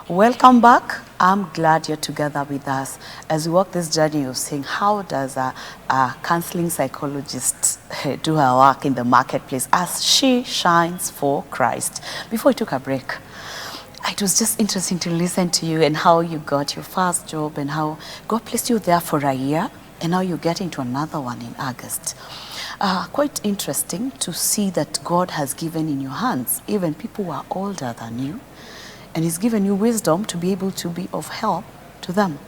Welcome back. I'm glad you're together with us as we walk this journey of saying, how does a counseling psychologist do her work in the marketplace as she shines for Christ? Before we took a break, it was just interesting to listen to you and how you got your first job and how God placed you there for a year and now you're getting to another one in August. Quite interesting to see that God has given in your hands even people who are older than you, and He's given you wisdom to be able to be of help to them.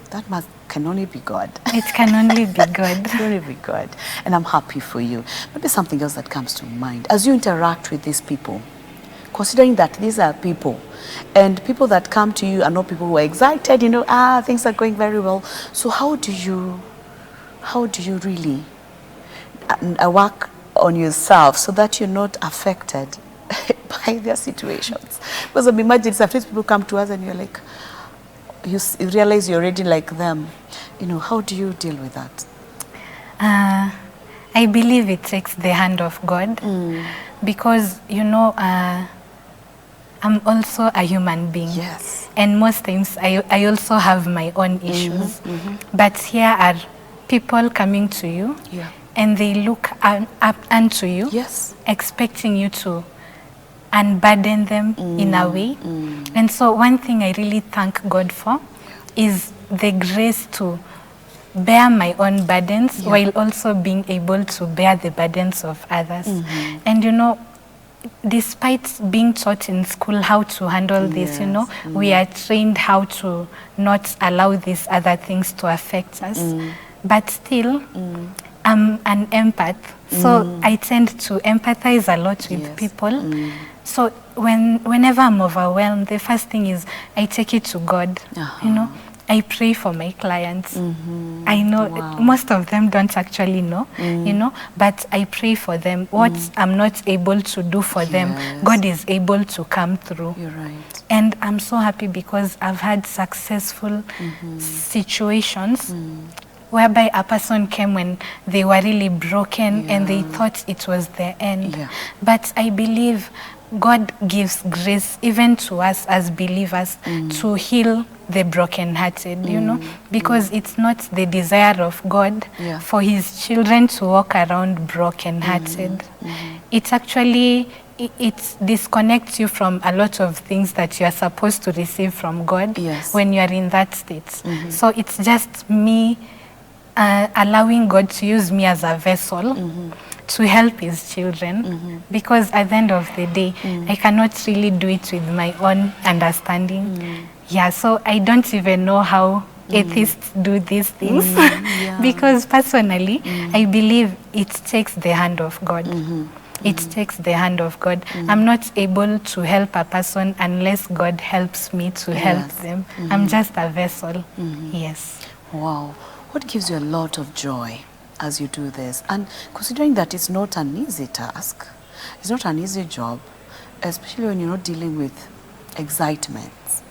That can only be God. It can only be God. It can only be God. And I'm happy for you. Maybe something else that comes to mind as you interact with these people, considering that these are people, and people that come to you are not people who are excited, things are going very well. So how do you really work on yourself so that you're not affected by their situations? Because imagine sometimes people come to us and you're like, you realize you're already like them. How do you deal with that? I believe it takes the hand of God because, I'm also a human being. Yes. And most times I also have my own issues. But here are people coming to you and they look up unto you, expecting you to unburden them in a way. And so one thing I really thank God for is the grace to bear my own burdens while also being able to bear the burdens of others. And despite being taught in school how to handle this, we are trained how to not allow these other things to affect us. But still, I'm an empath, so I tend to empathize a lot with people. So whenever I'm overwhelmed, the first thing is I take it to God. I pray for my clients. I know most of them don't actually know, but I pray for them. What I'm not able to do for them, God is able to come through. You're right. And I'm so happy because I've had successful situations whereby a person came when they were really broken and they thought it was their end. But I believe God gives grace even to us as believers to heal the brokenhearted, because it's not the desire of God for His children to walk around brokenhearted. It's actually, it disconnects you from a lot of things that you are supposed to receive from God when you are in that state. So it's just me allowing God to use me as a vessel to help His children, because at the end of the day, I cannot really do it with my own understanding. So I don't even know how atheists do these things, because personally, I believe it takes the hand of God. It takes the hand of God. I'm not able to help a person unless God helps me to help them. I'm just a vessel. Yes. Wow. What gives you a lot of joy as you do this? And considering that it's not an easy task, it's not an easy job, especially when you're not dealing with excitements,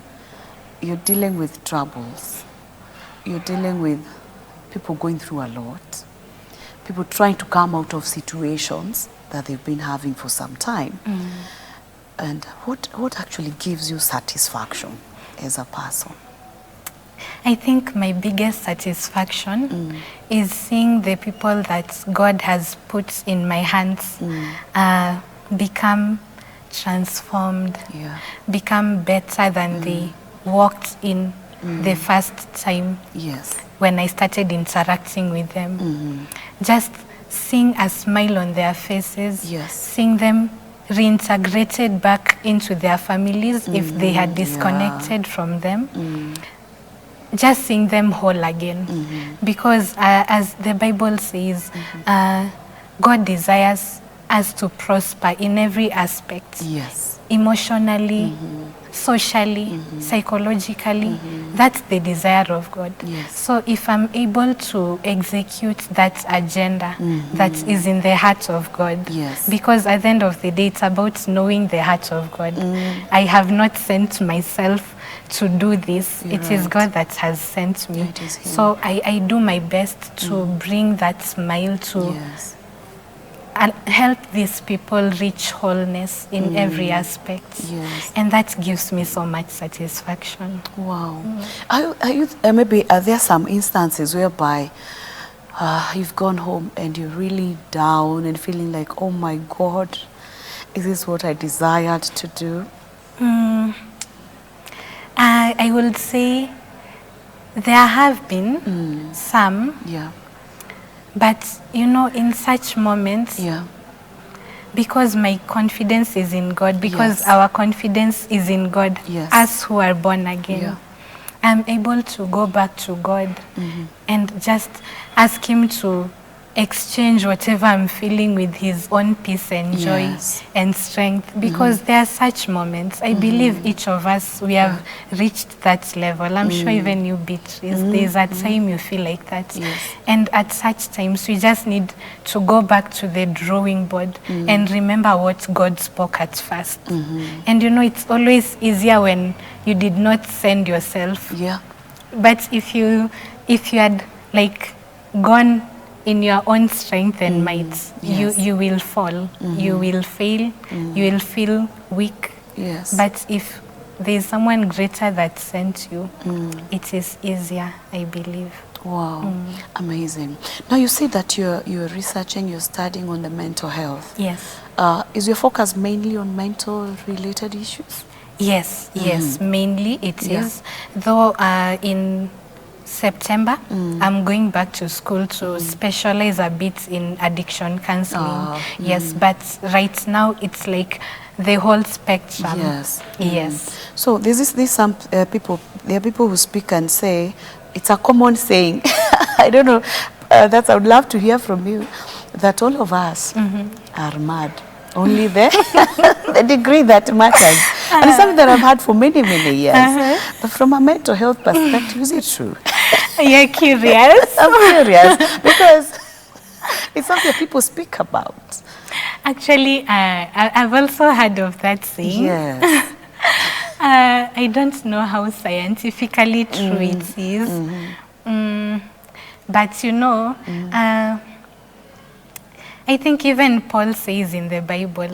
you're dealing with troubles, you're dealing with people going through a lot, people trying to come out of situations that they've been having for some time. And what actually gives you satisfaction as a person? I think my biggest satisfaction is seeing the people that God has put in my hands become transformed, become better than they walked in the first time when I started interacting with them. Just seeing a smile on their faces, seeing them reintegrated back into their families if they had disconnected from them. Just seeing them whole again. Because as the Bible says, God desires us to prosper in every aspect. Emotionally, socially, psychologically. That's the desire of God. So if I'm able to execute that agenda that is in the heart of God, because at the end of the day, it's about knowing the heart of God. I have not sent myself to do this. It is God that has sent me. So I do my best to bring that smile to help these people reach wholeness in every aspect. Yes. And that gives me so much satisfaction. Wow. Are there some instances whereby you've gone home and you're really down and feeling like, oh my God, is this what I desired to do? I would say there have been some, Yeah. but in such moments, Yeah. because my confidence is in God, because Yes. our confidence is in God, Yes. us who are born again, Yeah. I'm able to go back to God and just ask Him to exchange whatever I'm feeling with His own peace and joy Yes. and strength, because there are such moments. I believe each of us, we have reached that level. I'm sure even you, Beatrice, there's a time you feel like that. Yes. And at such times, we just need to go back to the drawing board and remember what God spoke at first. And it's always easier when you did not send yourself. Yeah. But if you had gone in your own strength and might, Yes. you will fall, you will fail, you will feel weak. Yes. But if there's someone greater that sent you, it is easier, I believe. Wow. Amazing. Now you say that you're researching, you're studying on the mental health. Yes. Is your focus mainly on mental related issues? Yes, yes, mainly it is. Though in September, I'm going back to school to specialize a bit in addiction counseling. Yes, but right now it's like the whole spectrum. Yes. Yes. So there's some people, there are people who speak and say, it's a common saying, I don't know, I would love to hear from you, that all of us are mad. Only the degree that matters. And it's something that I've had for many, many years. But from a mental health perspective, is it true? You're curious? I'm curious because it's something that people speak about. Actually, I've also heard of that saying. Yes. I don't know how scientifically true it is. But I think even Paul says in the Bible,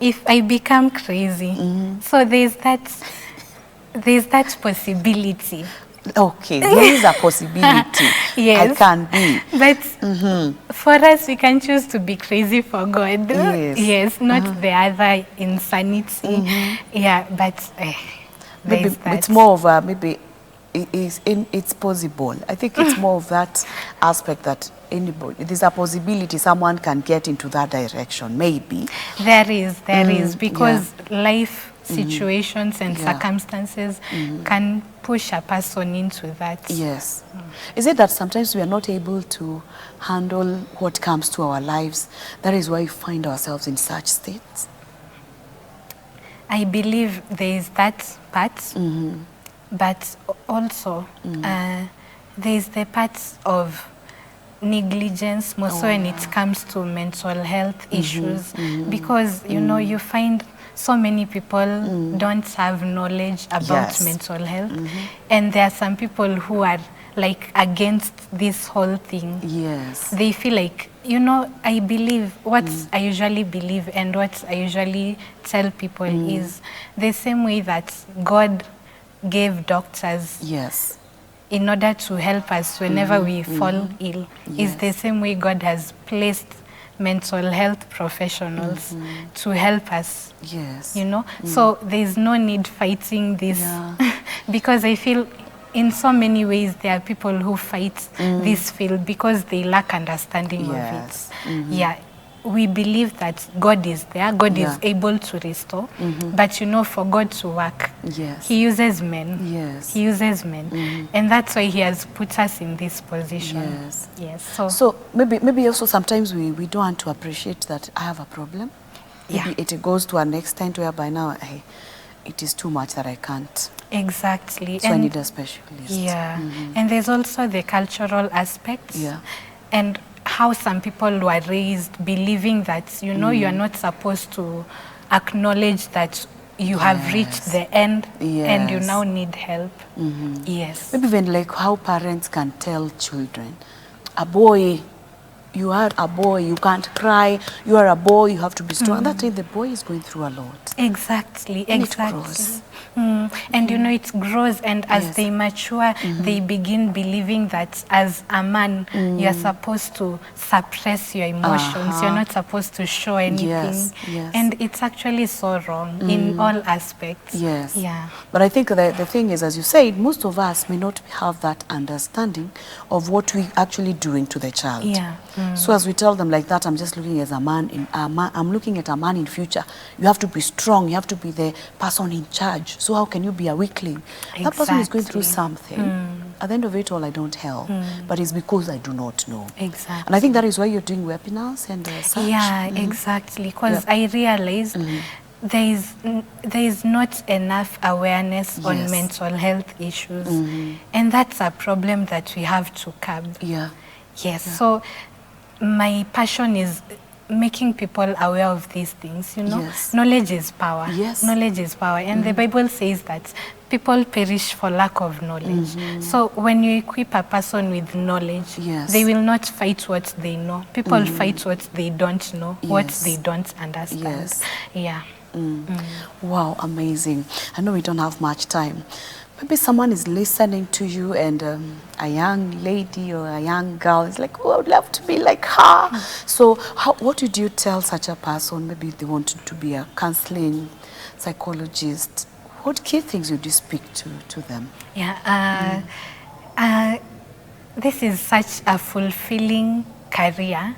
if I become crazy, so there's that possibility. Okay, there is a possibility. Yes. I can be. But for us, we can choose to be crazy for God. Yes. Yes, not the other insanity. Yeah, but Maybe there's that. it's more of a, maybe it's possible. I think it's more of that aspect that there's a possibility someone can get into that direction, maybe. There is, because life situations and circumstances can push a person into that. Yes. Is it that sometimes we are not able to handle what comes to our lives? That is why we find ourselves in such states? I believe there is that part, but also there is the part of negligence, more so when it comes to mental health issues, because you find so many people don't have knowledge about mental health, and there are some people who are like against this whole thing. Yes. They feel like, I believe what I usually believe and what I usually tell people is the same way that God gave doctors in order to help us whenever we fall ill, is the same way God has placed mental health professionals to help us. Yes. So there's no need fighting this because I feel in so many ways there are people who fight this field because they lack understanding of it. Yeah. We believe that God is there, God is able to restore, but for God to work, He uses men. Yes. He uses men. And that's why He has put us in this position. Yes. So maybe also sometimes we don't want to appreciate that I have a problem. Maybe it goes to an extent where by now it is too much that I can't. Exactly. So I need a specialist. Yeah. And there's also the cultural aspects. Yeah. And how some people were raised believing that, you are not supposed to acknowledge that you have reached the end and you now need help. Yes. Maybe even like how parents can tell children, a boy you are a boy, you can't cry, you are a boy, you have to be strong. And that time the boy is going through a lot. Exactly, And exactly. it grows. And you know, it grows, and as Yes. they mature, they begin believing that as a man, you're supposed to suppress your emotions. You're not supposed to show anything. Yes, yes. And it's actually so wrong in all aspects. Yes. Yeah. But I think the thing is, as you said, most of us may not have that understanding of what we're actually doing to the child. Yeah. So as we tell them like that, I'm just looking as a man, I'm looking at a man in future. You have to be strong. You have to be the person in charge. So how can you be a weakling? That person is going through Exactly. something. At the end of it all, I don't help. But it's because I do not know. Exactly. And I think that is why you're doing webinars and such. Yeah, exactly. Because I realized there is not enough awareness on Yes. mental health issues, and that's a problem that we have to curb. Yeah. Yes. So my passion is making people aware of these things. You know, Yes. knowledge is power. Yes. Knowledge is power, and the Bible says that people perish for lack of knowledge. So when you equip a person with knowledge, Yes. they will not fight what they know. People fight what they don't know, what Yes. they don't understand. Yes. Yeah. Wow, amazing. I know we don't have much time. Maybe someone is listening to you and a young lady or a young girl is like, oh, I would love to be like her. So what would you tell such a person? Maybe they want to be a counseling psychologist. What key things would you speak to them? Yeah. This is such a fulfilling career.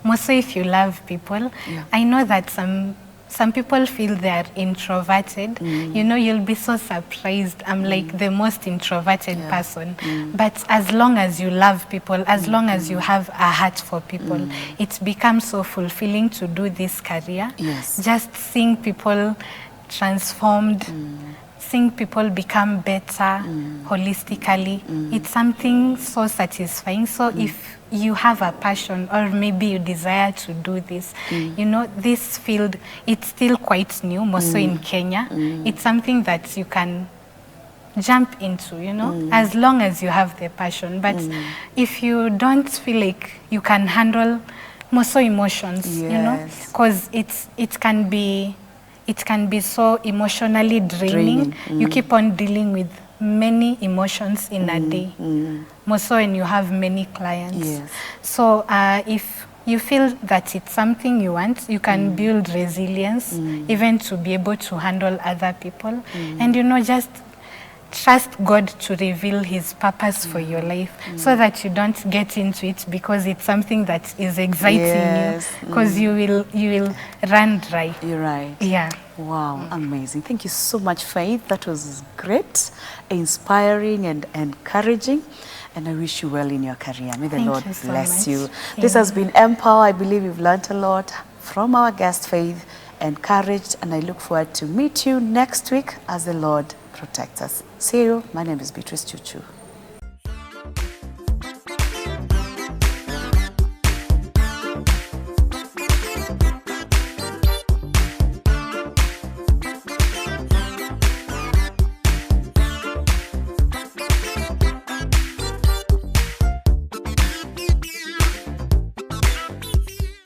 More so if you love people. Yeah. I know that some people feel they're introverted. You know, you'll be so surprised. I'm like the most introverted person. But as long as you love people, as long as you have a heart for people, it becomes so fulfilling to do this career. Yes. Just seeing people transformed, seeing people become better holistically. It's something so satisfying. So if you have a passion or maybe you desire to do this, you know, this field, it's still quite new, more so in Kenya. It's something that you can jump into, you know, as long as you have the passion. But if you don't feel like you can handle more so emotions, you know, because it can be so emotionally draining. You keep on dealing with many emotions in a day, more so when you have many clients. Yes. So if you feel that it's something you want, you can build resilience even to be able to handle other people. And you know, just trust God to reveal his purpose for your life so that you don't get into it because it's something that is exciting you, because you will run dry. You're right. Yeah. Wow, amazing. Thank you so much, Faith. That was great, inspiring and encouraging. And I wish you well in your career. May the Thank Lord you so bless much. you. This has been Empower. I believe you've learned a lot from our guest, Faith, encouraged, and I look forward to meet you next week as the Lord protects us. See you. My name is Beatrice Chuchu.